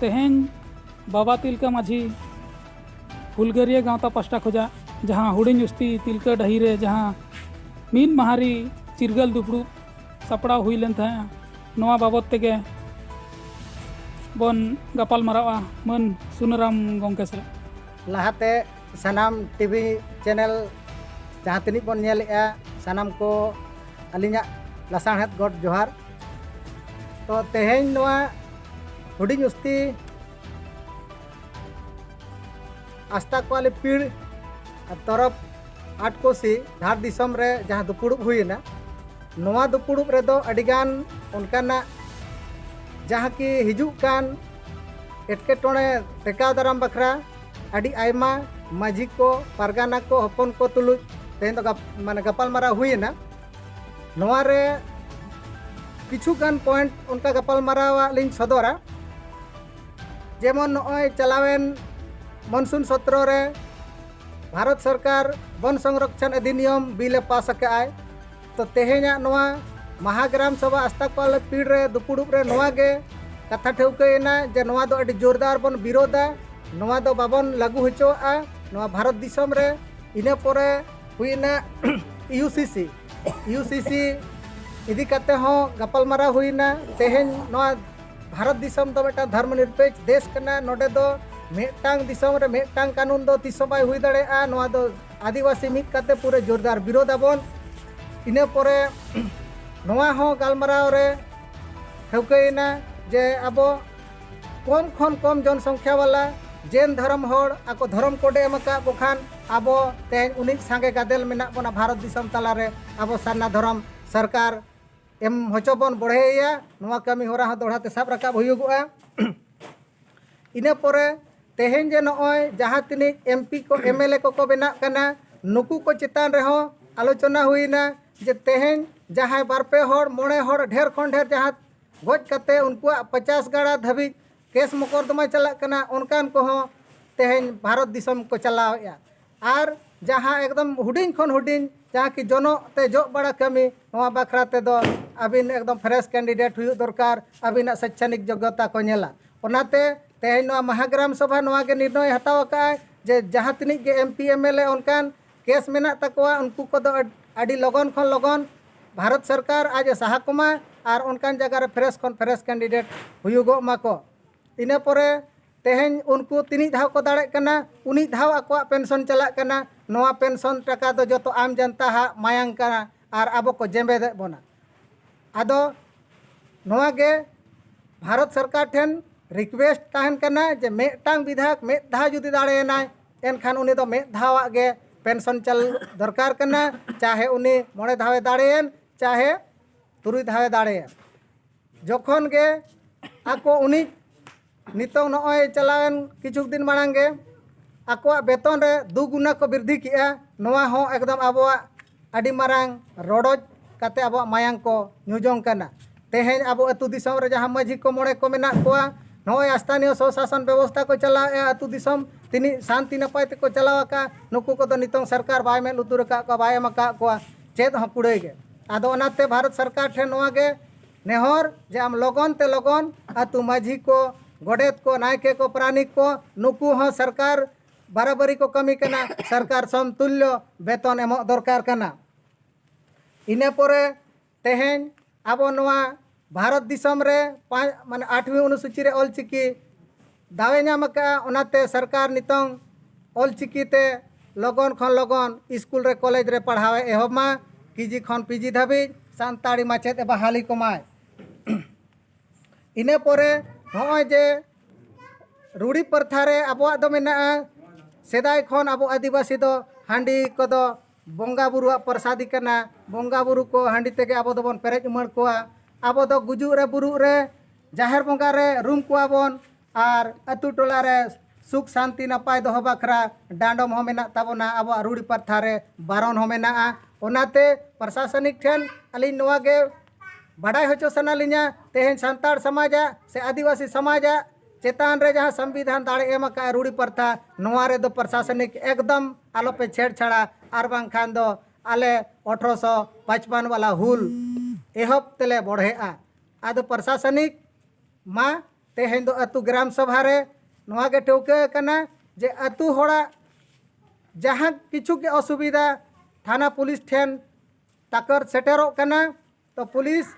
तेहें बाबा तिलका माझी हुलगरिया गाँवता पास्टा खोजा जहाँ हुडिंग उस्ती तिलका डही रे जहाँ मीन महारी चिरगल दुपड़ू सपड़ा हुई लेन था नवा बाबत तेगे बन गपाल मरावा मन सुनराम गोंके से लहाते सनाम टीवी चैनल जहाँ तनिक बन नेलेआ सनाम को अलिंगा लसाणहेत गॉड जोहार तो तेहें नवा हुडिंग उस्ती आस्था कोले पीड़ तरफ आठ कोसी धार दिसम रे जहाँ दुपुड़ुब हुईना नवा दुपुड़ुब रे दो अडिगान उनकाना जहाँ की हिजुक कान एटकेटोणे टेकाव दाराम बखरा अडी आयमा माझी को पारगाना को हपन को तुलुज तेहें तो माने गपाल मारा हुईना नवा रे किछु गान पॉइंट उनका गपाल मारावा लिंग सदरा जेमन नॉय चलावेन मनसून सत्र रे भारत सरकार वन संरक्षण अधिनियम बिल पास आए तो तेहें नवा महाग्राम सभा आस्था कोले पीड़ रे दुपुड़ुब रे नवा गे कथा ठेवकना जे नवा दो अडी जोरदार बन विरोधा नवा दो बाबन लागू होचोआ नवा भारत दिसम रे इना परे हुईना यूसीसी इदी कते हो गपाल मारा हुईना तेहें नवा भारत दिसम दो बेटा धर्मनिरपेक्ष देश कना नोडे दो मेटांग दिसम रे मेटांग कानून दो तीसो बाय हुई दाड़ेआ नवा दो आदिवासी मित काते पूरे जोरदार विरोध आबन इना परे नवा हो गालमाराव रे ठेवकना जे आबो कम खन कम जनसंख्या वाला जैन धर्म होड़ आको धर्म कोडे एमका बखान आबो तेहें उनिक सांगे गादेल मेना बना भारत दिसम तला रे आबो सारना धर्म सरकार एम होचोबन बढ़ेया नवा कमी होरा हो दोड़ाते साब राकाब हुयुगुआ इना परे तेहें जे नॉय जहाँ तनिक एमपी को एमएलए को बना कना नुकु को चितान रहो आलोचना हुईना जे तेहें जहाँ बारपे होड़ मोड़े होड़ ढेर खन ढेर जहाँ गज कते उनको 50 गाड़ा धाबी केस मुकदमा चला कना उनकान को हो तेहें भारत दिसम को चलावेया आर जहाँ एकदम हुडिंग खन हुडिंग जहाँ की जोनो ते जो बड़ा कमी नवा बखरा ते दो अबिन एकदम फ्रेश कैंडिडेट हुई दरकार अबिना शैक्षणिक योग्यता को नेला ओनाते तेहें नवा महाग्राम सभा नवा के निर्णय हताव का जे जहाँ तनिक गे एमपी एमएलए उनकान केस मेना तकवा उनको को दो अडी लगन खन लगन भारत सरकार आज साहा कुमा और उनकान जगह रे फ्रेश कैंडिडेट हुयुगो माको इना परे तेहें उनको तिनी धाव को दाड़े कना उनी धाव आको पेंशन चला कना नवा पेंशन टाका दो जो तो आम जनता हा मायांग कना और आबो को जेंबे दे बोना आदो नवा गे भारत सरकार ठेन रिक्वेस्ट ताहन कना जे मेटांग विधायक मे धा जुदी दाड़ेना एनखान उनी दो मे धावा गे पेंशन चल दरकार कना चाहे उनी मोड़े धावे दाड़ेन चाहे तुरुई धावे दाड़ेन जखन गे आको उनी नितों नॉय चलावेन किछु दिन मांगे आको वेतन रे 2 गुना को वृद्धि किया नवा हो एकदम आबोआ अडी मारांग रोडोज काते आबो मायांग को न्यूजों कना तेहें आबो अतु दिसम रे जहाँ माझी को मोड़े को मेना कोआ नॉय स्थानीय स्वशासन व्यवस्था को चला अतु दिसम तिनी शांति नपाय ते को चलावा का नुकु को दो नितों सरकार बाय में लुतुर का को बाय मका को चेद हो पुड़े गे आदो ओनाते भारत सरकार ठे नवा गे नेहर जे आम लगन ते लगन अतु माझी को गोडेत को नायके को प्राणिक को नुकु हो सरकार बराबरी को कमी कना सरकार समतुल्य वेतन एम दरकार कना इना परे तेहें आबो नवा भारत दिसम रे माने 8वीं अनुसूची रे ऑलचिकी दावे नाम का ओनाते सरकार नितों ऑलचिकी ते लगन खन लगन स्कूल रे कॉलेज रे पढ़ावे एहबमा केजी खन पीजी धाबी सानताड़ी माचेत ए बहाली कमाय इना परे नॉय जे रूढ़ी प्रथा रे आबोआ दो मेना सेदाय खन आबो आदिवासी दो हांडी को दो बंगा बुरुआ प्रसादी कना बंगा बुरु को हांडी तेगे आबो दोबन पेरेज उमड़ कोआ आबो दो गुजु रे बुरु रे जाहेर बंगा रे रूम कोआबन और अतु टोला रे सुख शांति नपाय दो बखरा डांडम हो मेना ताबोना आबो रूढ़ी प्रथा रे बारन हो मेना ओनाते प्रशासनिक ठेन अली नवा गे बाडाय होचो सनालिना तेहें सांताड़ समाज से आदिवासी समाज चेतान रे जहाँ संविधान दाड़े एम का रूढ़ी प्रथा नवा रे दो प्रशासनिक एकदम आलो पे छेड़छाड़ा आर बांखान दो आले 1855 वाला हुल एहब तेले बढ़ेआ आदो प्रशासनिक मा तेहें दो अतु ग्राम सभा रे नोआ गे ठौका कना जे अतु होड़ा जहाँ किछु के असुविधा थाना पुलिस ठेन ताकर सेटेरो कना तो पुलिस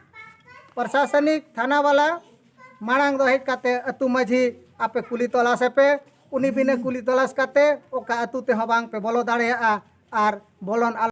प्रशासनिक थाना वाला मांग दो हेज काते अतु माझी आपे कुली तलाश पे उनी बिना कुली तलाश काते ओका अतु ते हबांग पे बोलो दाड़े आर बोलन